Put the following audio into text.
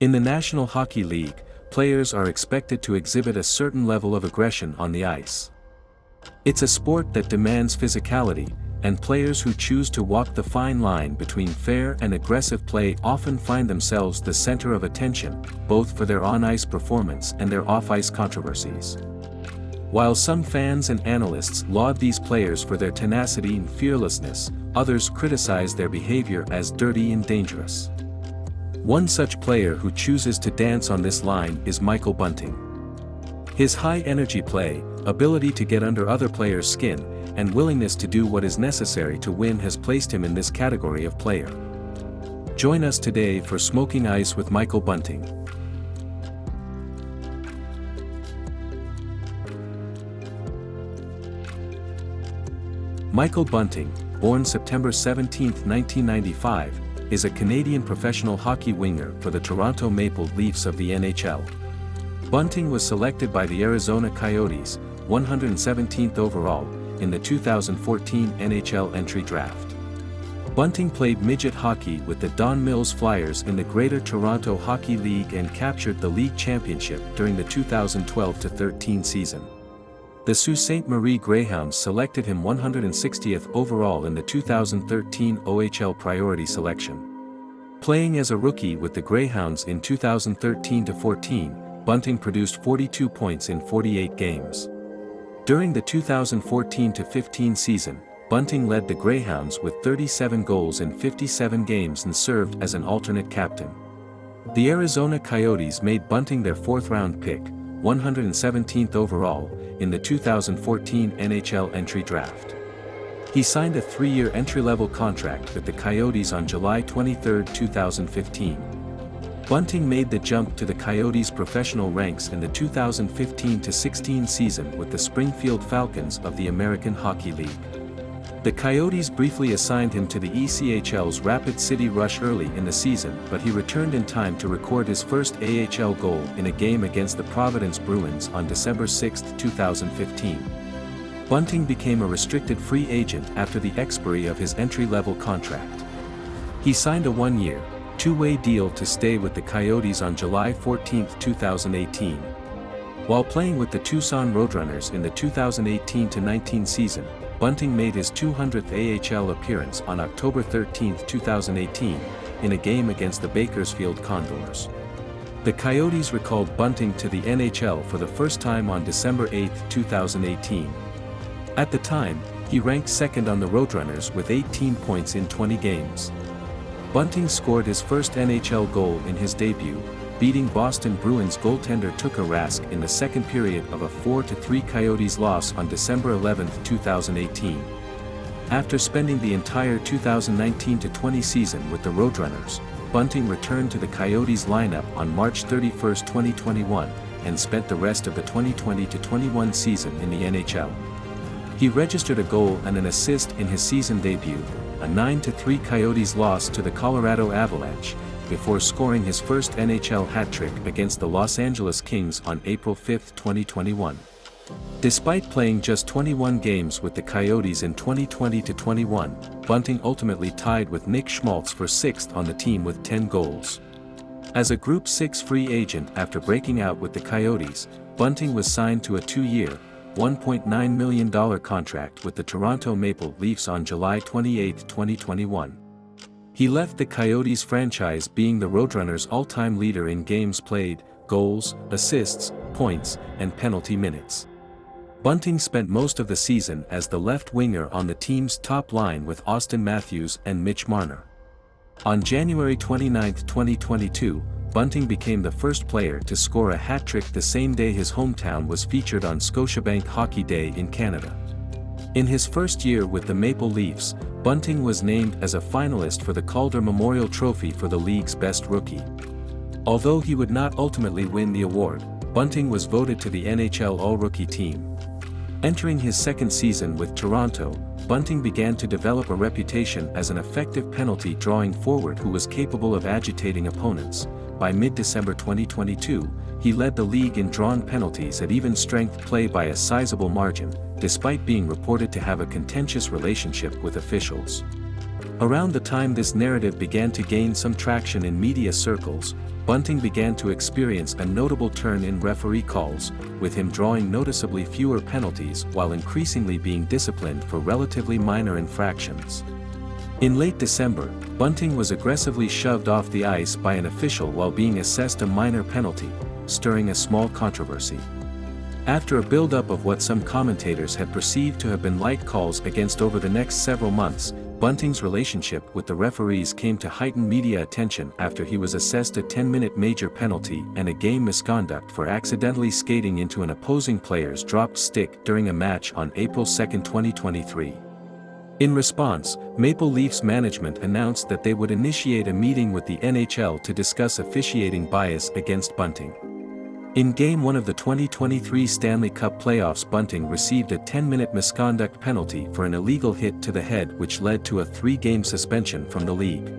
In the National Hockey League, players are expected to exhibit a certain level of aggression on the ice. It's a sport that demands physicality, and players who choose to walk the fine line between fair and aggressive play often find themselves the center of attention, both for their on-ice performance and their off-ice controversies. While some fans and analysts laud these players for their tenacity and fearlessness, others criticize their behavior as dirty and dangerous. One such player who chooses to dance on this line is Michael Bunting. His high-energy play, ability to get under other players' skin, and willingness to do what is necessary to win has placed him in this category of player. Join us today for Smoking Ice with Michael Bunting. Michael Bunting, born September 17, 1995, is a Canadian professional hockey winger for the Toronto Maple Leafs of the NHL. Bunting was selected by the Arizona Coyotes, 117th overall, in the 2014 NHL entry draft. Bunting played midget hockey with the Don Mills Flyers in the Greater Toronto Hockey League and captured the league championship during the 2012-13 season. The Sault Ste. Marie Greyhounds selected him 160th overall in the 2013 OHL priority selection. Playing as a rookie with the Greyhounds in 2013-14, Bunting produced 42 points in 48 games. During the 2014-15 season, Bunting led the Greyhounds with 37 goals in 57 games and served as an alternate captain. The Arizona Coyotes made Bunting their fourth-round pick, 117th overall, in the 2014 NHL entry draft. He signed a 3-year entry-level contract with the Coyotes on July 23, 2015. Bunting made the jump to the Coyotes' professional ranks in the 2015-16 season with the Springfield Falcons of the American Hockey League. The Coyotes briefly assigned him to the ECHL's Rapid City Rush early in the season, but he returned in time to record his first AHL goal in a game against the Providence Bruins on December 6, 2015. Bunting became a restricted free agent after the expiry of his entry-level contract. He signed a 1-year, 2-way deal to stay with the Coyotes on July 14, 2018. While playing with the Tucson Roadrunners in the 2018-19 season, Bunting made his 200th AHL appearance on October 13, 2018, in a game against the Bakersfield Condors. The Coyotes recalled Bunting to the NHL for the first time on December 8, 2018. At the time, he ranked second on the Roadrunners with 18 points in 20 games. Bunting scored his first NHL goal in his debut, beating Boston Bruins goaltender Tuukka Rask in the second period of a 4-3 Coyotes loss on December 11, 2018. After spending the entire 2019-20 season with the Roadrunners, Bunting returned to the Coyotes lineup on March 31, 2021, and spent the rest of the 2020-21 season in the NHL. He registered a goal and an assist in his season debut, a 9-3 Coyotes loss to the Colorado Avalanche, before scoring his first NHL hat-trick against the Los Angeles Kings on April 5, 2021. Despite playing just 21 games with the Coyotes in 2020-21, Bunting ultimately tied with Nick Schmaltz for 6th on the team with 10 goals. As a Group 6 free agent after breaking out with the Coyotes, Bunting was signed to a 2-year, $1.9 million contract with the Toronto Maple Leafs on July 28, 2021. He left the Coyotes franchise being the Roadrunners' all-time leader in games played, goals, assists, points, and penalty minutes. Bunting spent most of the season as the left winger on the team's top line with Austin Matthews and Mitch Marner. On January 29, 2022, Bunting became the first player to score a hat-trick the same day his hometown was featured on Scotiabank Hockey Day in Canada. In his first year with the Maple Leafs, Bunting was named as a finalist for the Calder Memorial Trophy for the league's best rookie. Although he would not ultimately win the award, Bunting was voted to the NHL All-Rookie team. Entering his second season with Toronto, Bunting began to develop a reputation as an effective penalty drawing forward who was capable of agitating opponents. By mid-December 2022, he led the league in drawn penalties at even strength play by a sizable margin, despite being reported to have a contentious relationship with officials. Around the time this narrative began to gain some traction in media circles, Bunting began to experience a notable turn in referee calls, with him drawing noticeably fewer penalties while increasingly being disciplined for relatively minor infractions. In late December, Bunting was aggressively shoved off the ice by an official while being assessed a minor penalty, stirring a small controversy. After a build-up of what some commentators had perceived to have been light calls against over the next several months, Bunting's relationship with the referees came to heightened media attention after he was assessed a 10-minute major penalty and a game misconduct for accidentally skating into an opposing player's dropped stick during a match on April 2, 2023. In response, Maple Leafs management announced that they would initiate a meeting with the NHL to discuss officiating bias against Bunting. In Game 1 of the 2023 Stanley Cup playoffs, Bunting received a 10-minute misconduct penalty for an illegal hit to the head which led to a 3-game suspension from the league.